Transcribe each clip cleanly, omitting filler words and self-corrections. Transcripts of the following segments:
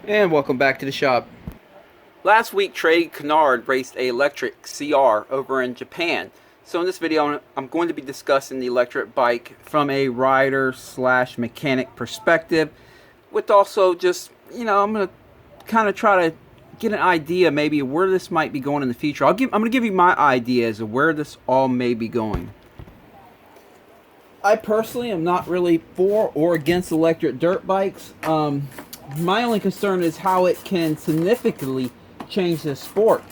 And welcome back to the shop. Last week, Trey Kennard raced a electric CR over in Japan. So in this video, I'm going to be discussing the electric bike from a rider slash mechanic perspective, with also just, I'm going to kind of try to get an idea maybe where this might be going in the future. I'm going to give you my ideas of where this all may be going. I personally am not really for or against electric dirt bikes. My only concern is how it can significantly change the sport.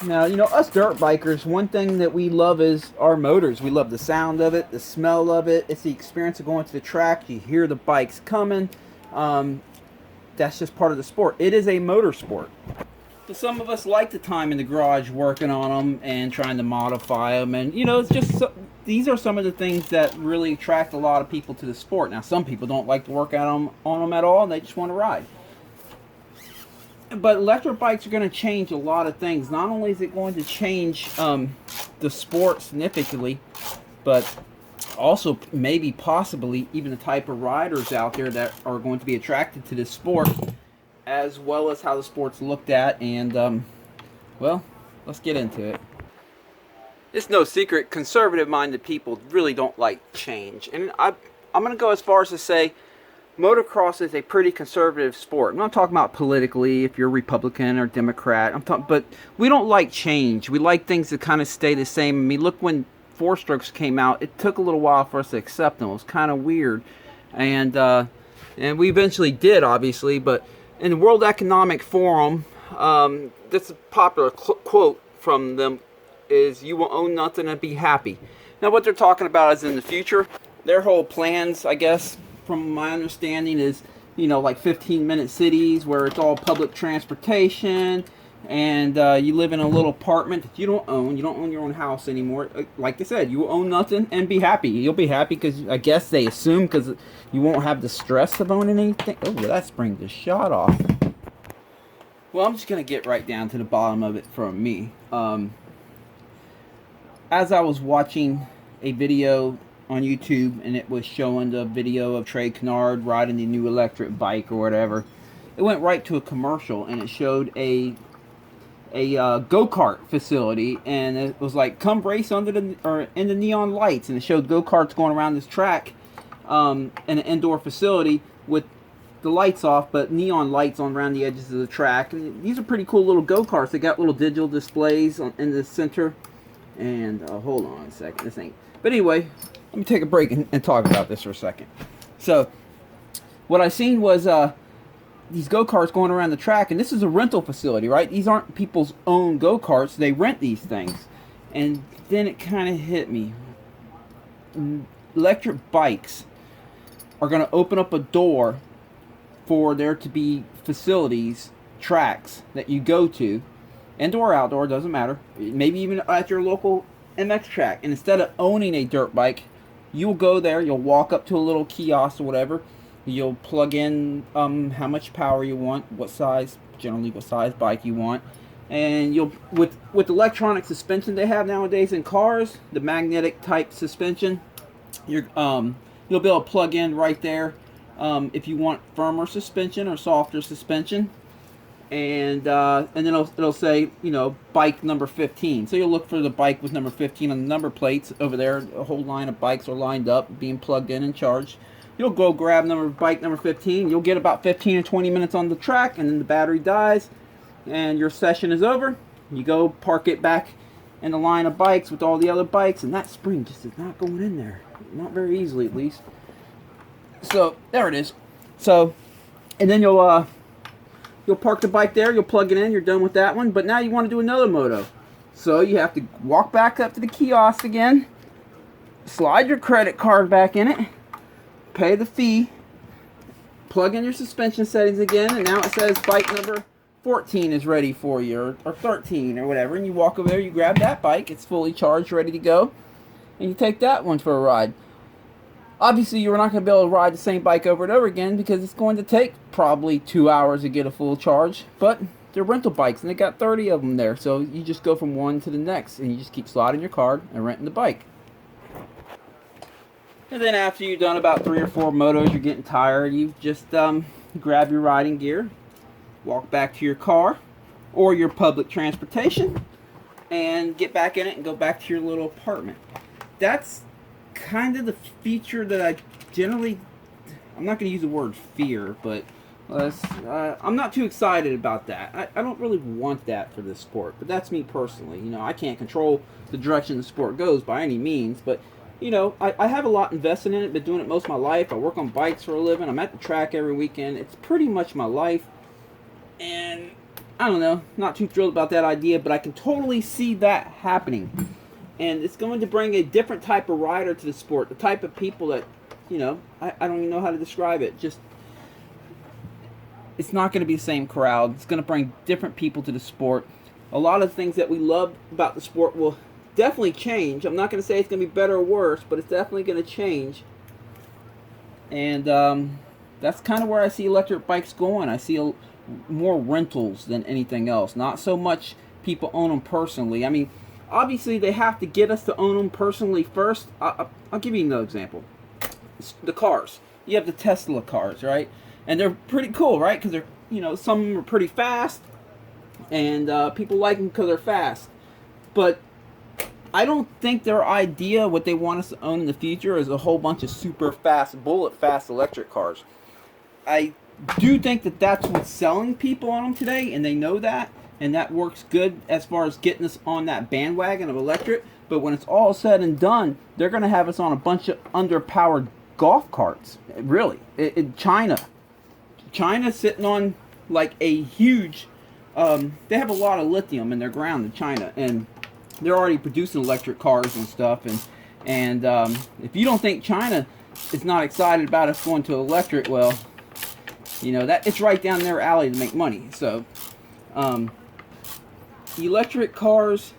Now, us dirt bikers, one thing that we love is our motors. We love the sound of it, the smell of it. It's the experience of going to the track. You hear the bikes coming. That's just part of the sport. It is a motor sport. So some of us like the time in the garage working on them and trying to modify them. And, it's just these are some of the things that really attract a lot of people to the sport. Now, some people don't like to work on them at all, and they just want to ride. But electric bikes are going to change a lot of things. Not only is it going to change the sport significantly, but also maybe possibly even the type of riders out there that are going to be attracted to this sport, as well as how the sport's looked at. And, well, let's get into it. It's no secret, conservative-minded people really don't like change. And I'm going to go as far as to say motocross is a pretty conservative sport. I'm not talking about politically, if you're Republican or Democrat. But we don't like change. We like things to kind of stay the same. I mean, look, when four-strokes came out, it took a little while for us to accept them. It was kind of weird. And we eventually did, obviously. But in the World Economic Forum, this is a popular quote from them, is "you will own nothing and be happy." Now, what they're talking about is in the future, their whole plans, I guess, from my understanding, is, like 15-minute cities where it's all public transportation, and you live in a little apartment that you don't own. You don't own your own house anymore. Like I said, you will own nothing and be happy. You'll be happy because I guess they assume because you won't have the stress of owning anything. Oh, that spring just shot off. Well, I'm just going to get right down to the bottom of it from me. As I was watching a video on YouTube, and it was showing the video of Trey Kennard riding the new electric bike or whatever, it went right to a commercial, and it showed a go-kart facility, and it was like, come race in the neon lights, and it showed go-karts going around this track in an indoor facility with the lights off, but neon lights on around the edges of the track. And these are pretty cool little go-karts. They got little digital displays in the center. And hold on a second, this ain't. But anyway, let me take a break and talk about this for a second. So, what I seen was these go-karts going around the track, and this is a rental facility, right? These aren't people's own go-karts, they rent these things. And then it kind of hit me. Electric bikes are going to open up a door for there to be facilities, tracks that you go to, indoor or outdoor, doesn't matter, maybe even at your local MX track, and instead of owning a dirt bike, you'll go there, you'll walk up to a little kiosk or whatever, you'll plug in how much power you want, generally what size bike you want, and you'll, with electronic suspension they have nowadays in cars, the magnetic type suspension, you'll be able to plug in right there if you want firmer suspension or softer suspension. And then it'll say, bike number 15. So you'll look for the bike with number 15 on the number plates over there. A whole line of bikes are lined up, being plugged in and charged. You'll go grab bike number 15. You'll get about 15 or 20 minutes on the track, and then the battery dies, and your session is over. You go park it back in the line of bikes with all the other bikes, and that spring just is not going in there. Not very easily, at least. So, there it is. So, and then you'll park the bike there, you'll plug it in, you're done with that one, but now you want to do another moto. So you have to walk back up to the kiosk again, slide your credit card back in it, pay the fee, plug in your suspension settings again, and now it says bike number 14 is ready for you, or 13 or whatever, and you walk over there, you grab that bike, it's fully charged, ready to go, and you take that one for a ride. Obviously, you're not going to be able to ride the same bike over and over again because it's going to take probably 2 hours to get a full charge. But they're rental bikes, and they got 30 of them there. So you just go from one to the next, and you just keep slotting your card and renting the bike. And then after you've done about 3 or 4 motos, you're getting tired, you just grab your riding gear, walk back to your car or your public transportation, and get back in it and go back to your little apartment. That's kind of the feature that I generally, I'm not going to use the word fear, but I'm not too excited about that. I don't really want that for this sport, but that's me personally. You know, I can't control the direction the sport goes by any means, but you know, I have a lot invested in it, been doing it most of my life. I work on bikes for a living. I'm at the track every weekend. It's pretty much my life, and I don't know, not too thrilled about that idea, but I can totally see that happening. And it's going to bring a different type of rider to the sport, the type of people that, you know, I don't even know how to describe it. Just, it's not going to be the same crowd. It's going to bring different people to the sport. A lot of things that we love about the sport will definitely change. I'm not going to say it's going to be better or worse, but it's definitely going to change. And that's kind of where I see electric bikes going. I see more rentals than anything else. Not so much people own them personally. I mean, obviously they have to get us to own them personally first. I'll give you another example. The cars. You have the Tesla cars, right? And they're pretty cool, right? Because they're, you know, some of them are pretty fast, and people like them because they're fast. But I don't think their idea, what they want us to own in the future, is a whole bunch of super fast, bullet fast electric cars. I do think that that's what's selling people on them today, and they know that, and that works good as far as getting us on that bandwagon of electric. But when it's all said and done, they're going to have us on a bunch of underpowered golf carts. Really, China's sitting on like a huge. They have a lot of lithium in their ground in China, and they're already producing electric cars and stuff. And if you don't think China is not excited about us going to electric, well, you know that it's right down their alley to make money. So, electric cars,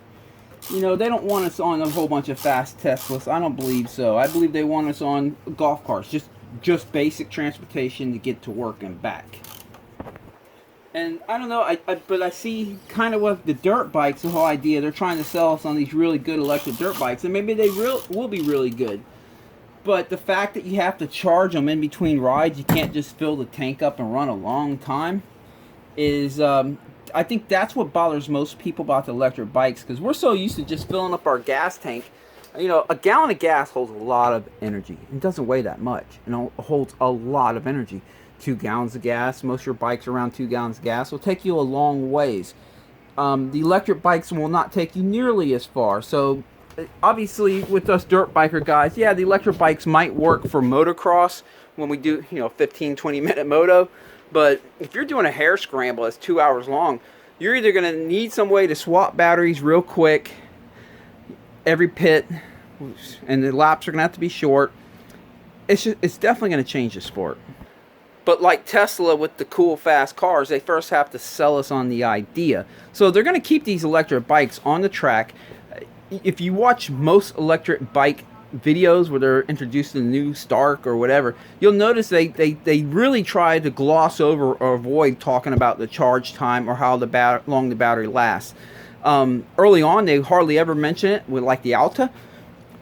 you know, they don't want us on a whole bunch of fast Teslas. I don't believe so. I believe they want us on golf carts, just basic transportation to get to work and back. And I don't know, but I see kind of with the dirt bikes, the whole idea, they're trying to sell us on these really good electric dirt bikes, and maybe they will be really good. But the fact that you have to charge them in between rides, you can't just fill the tank up and run a long time, is, I think that's what bothers most people about the electric bikes, because we're so used to just filling up our gas tank. You know, a gallon of gas holds a lot of energy. It doesn't weigh that much. It holds a lot of energy. 2 gallons of gas, most of your bikes around 2 gallons of gas, will take you a long ways. The electric bikes will not take you nearly as far. So obviously with us dirt biker guys, yeah, the electric bikes might work for motocross when we do, you know, 15-20 minute moto. But if you're doing a hair scramble that's 2 hours long, you're either going to need some way to swap batteries real quick every pit, and the laps are going to have to be short. It's definitely going to change the sport. But like Tesla with the cool fast cars, they first have to sell us on the idea. So they're going to keep these electric bikes on the track. If you watch most electric bike videos where they're introducing the new Stark or whatever, you'll notice they really try to gloss over or avoid talking about the charge time or how long the battery lasts. Early on, they hardly ever mention it with like the Alta.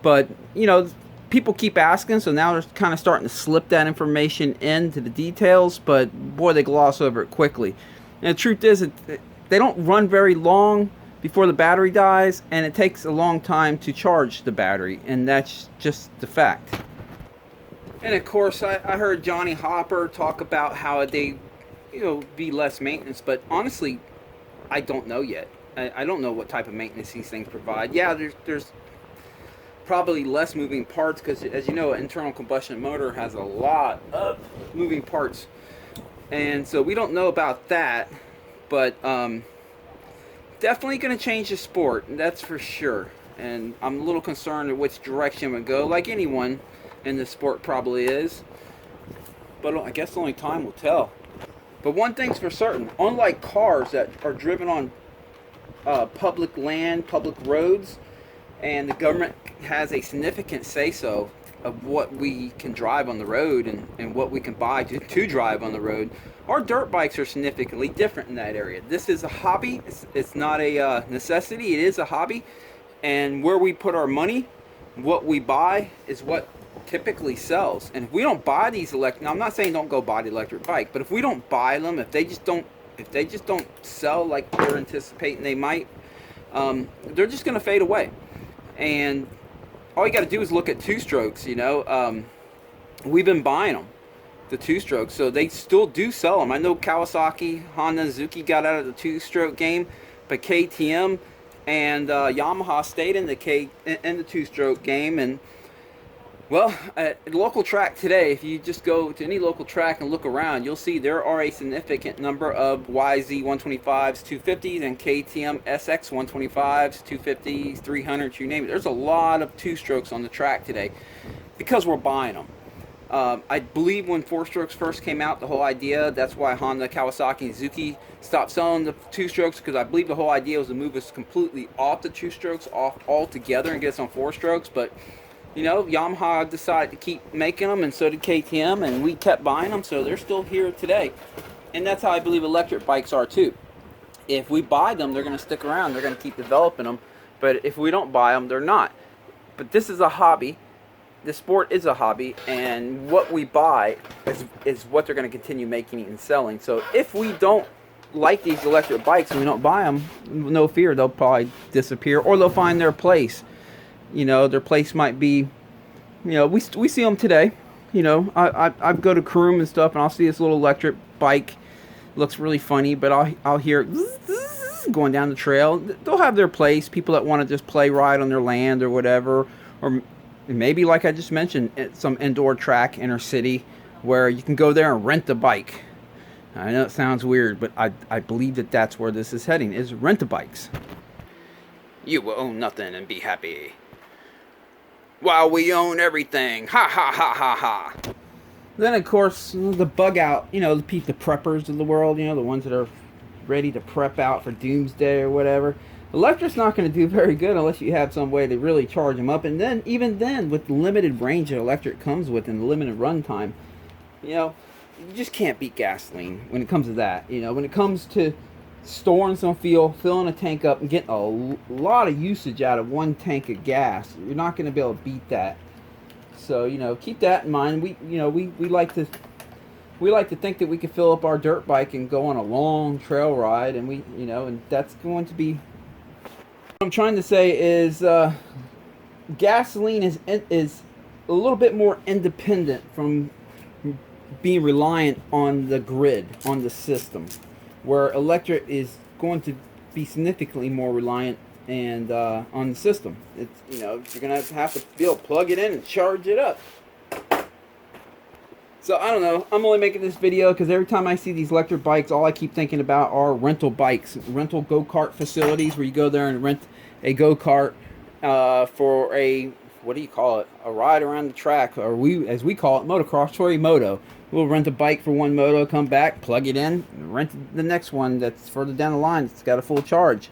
But, you know, people keep asking, so now they're kind of starting to slip that information into the details, but boy, they gloss over it quickly. And the truth is, they don't run very long before the battery dies, and it takes a long time to charge the battery, and that's just the fact. And of course, I heard Johnny Hopper talk about how they, you know, be less maintenance, but honestly, I don't know yet. I don't know what type of maintenance these things provide. Yeah, there's probably less moving parts, because as you know, an internal combustion motor has a lot of moving parts, and so we don't know about that, but definitely going to change the sport, that's for sure. And I'm a little concerned at which direction it would go, like anyone in the sport probably is, but I guess only time will tell. But one thing's for certain, unlike cars that are driven on public land, public roads, and the government has a significant say-so of what we can drive on the road and what we can buy to drive on the road, our dirt bikes are significantly different in that area. This is a hobby. It's not a necessity. It is a hobby. And where we put our money, what we buy, is what typically sells. And if we don't buy these now I'm not saying don't go buy the electric bike, but if we don't buy them, if they just don't if they just don't sell like they're anticipating they might, they're just going to fade away. And all you got to do is look at two-strokes, you know. We've been buying them, the two-strokes, so they still do sell them. I know Kawasaki, Honda, Suzuki got out of the two-stroke game, but KTM and Yamaha stayed in the two-stroke game. And well, at the local track today, if you just go to any local track and look around, you'll see there are a significant number of YZ 125s, 250s, and KTM SX 125s, 250s, 300s, you name it. There's a lot of two-strokes on the track today because we're buying them. I believe when four-strokes first came out, the whole idea, that's why Honda, Kawasaki, and Suzuki stopped selling the two-strokes, because I believe the whole idea was to move us completely off the two-strokes, off altogether, and get us on four-strokes. But you know, Yamaha decided to keep making them, and so did KTM, and we kept buying them, so they're still here today. And that's how I believe electric bikes are too. If we buy them, they're going to stick around, they're going to keep developing them. But if we don't buy them, they're not. But this is a hobby. The sport is a hobby, and what we buy is what they're going to continue making and selling. So if we don't like these electric bikes and we don't buy them, no fear, they'll probably disappear, or they'll find their place. You know, their place might be, you know, we see them today. You know, I go to Croom and stuff, and I'll see this little electric bike. Looks really funny, but I'll hear it going down the trail. They'll have their place. People that want to just play ride on their land or whatever, or maybe like I just mentioned, at some indoor track, inner city, where you can go there and rent the bike. I know it sounds weird, but I believe that that's where this is heading, is rent-a-bikes. You will own nothing and be happy, while we own everything. Ha ha ha ha ha. Then of course the Bugout, you know, the preppers of the world, you know, the ones that are ready to prep out for doomsday or whatever. Electric's not going to do very good unless you have some way to really charge them up. And then, even then, with the limited range that electric comes with and the limited run time, you know, you just can't beat gasoline when it comes to that. You know, when it comes to storing some fuel, filling a tank up, and getting a lot of usage out of one tank of gas, you're not going to be able to beat that. So, you know, keep that in mind. We like to think that we can fill up our dirt bike and go on a long trail ride, and and that's going to be. What I'm trying to say is, gasoline is a little bit more independent from being reliant on the grid, on the system, where electric is going to be significantly more reliant and on the system. It's, you know, you're gonna have to be able to plug it in and charge it up. So I don't know. I'm only making this video because every time I see these electric bikes, all I keep thinking about are rental bikes, rental go-kart facilities where you go there and rent a go-kart for a, what do you call it? A ride around the track, or as we call it, motocross, Tori Moto. We'll rent a bike for one moto, come back, plug it in, rent the next one that's further down the line. It's got a full charge.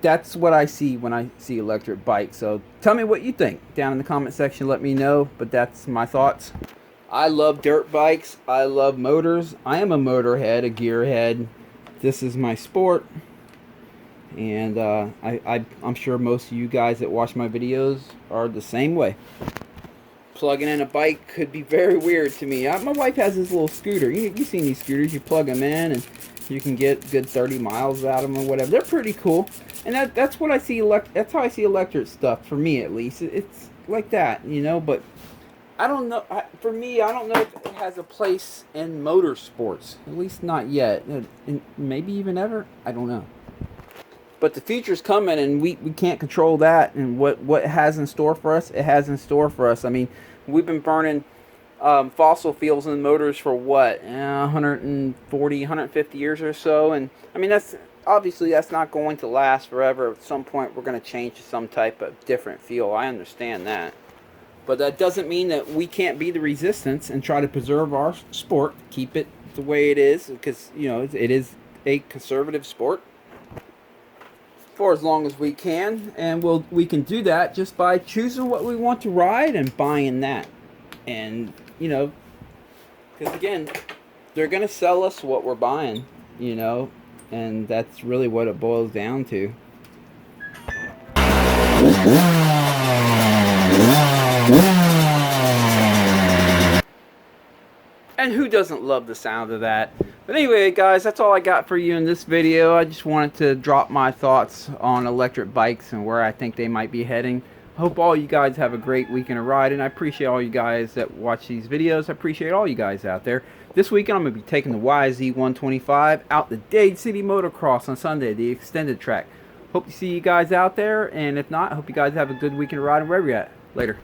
That's what I see when I see electric bikes. So tell me what you think down in the comment section. Let me know. But that's my thoughts. I love dirt bikes. I love motors. I am a motorhead, a gearhead. This is my sport. And I'm sure most of you guys that watch my videos are the same way. Plugging in a bike could be very weird to me. My wife has this little scooter. You've seen these scooters. You plug them in and you can get good 30 miles out of them or whatever. They're pretty cool. And that's what I see. That's how I see electric stuff, for me at least. It's like that, you know. But I don't know. For me, I don't know if it has a place in motorsports. At least not yet. And maybe even ever. I don't know. But the future's coming, and we can't control that. And what it has in store for us, it has in store for us. I mean, we've been burning fossil fuels in motors for what, 140, 150 years or so. And I mean, that's not going to last forever. At some point, we're going to change to some type of different fuel. I understand that. But that doesn't mean that we can't be the resistance and try to preserve our sport, keep it the way it is, because, you know, it is a conservative sport for as long as we can. And we can do that just by choosing what we want to ride and buying that. And, you know, because again, they're going to sell us what we're buying, you know, and that's really what it boils down to. And who doesn't love the sound of that? But anyway, guys, that's all I got for you in this video. I just wanted to drop my thoughts on electric bikes and where I think they might be heading. I hope all you guys have a great weekend of riding. I appreciate all you guys that watch these videos. I appreciate all you guys out there. This weekend, I'm going to be taking the YZ125 out to Dade City Motocross on Sunday, the extended track. Hope to see you guys out there, and if not, I hope you guys have a good weekend of riding wherever you're at. Later.